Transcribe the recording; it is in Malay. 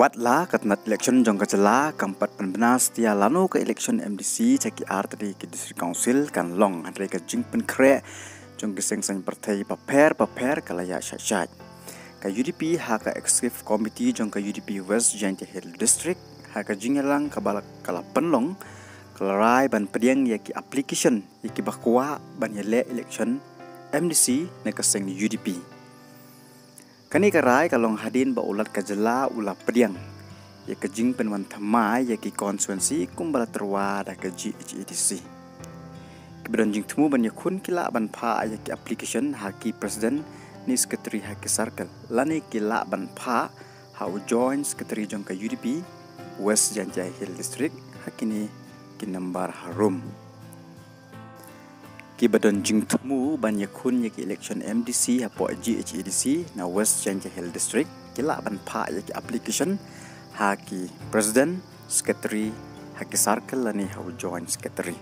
Watla katnat election jong kajala kampat penbenas tia lano ke election MDC caki arteri ke district council kan long andre ke jing pen kre jong geseng sang partai paper kalaya syat ka UDP ha ka executive committee jong ka UDP West Jaintia Hill district ha ka jingelang kabala kala penlong kalarai ban pediang yaki application yaki bakwa ban yele election MDC na keseng UDP. Kani karai kalong hadin ba ulat kajela ula pediang ya kejing penwan thamai ya ki konstituensi kumbala terwa da ke GHEDC. Kebetulan jing temu ban yakun kila ban pha ya ki application haki presiden ni sekretari haki circle lani kila ban pha ha join sekretari jong ka UDP West Jaintia Hill district hakini ki nambar harum. Kebetulan jing temu ban yakun ya ki election MDC hapo GHEDC na West Jaintia Hill district kila ban pha ya ki application haki presiden sekretari haki circle lani ha join sekretari.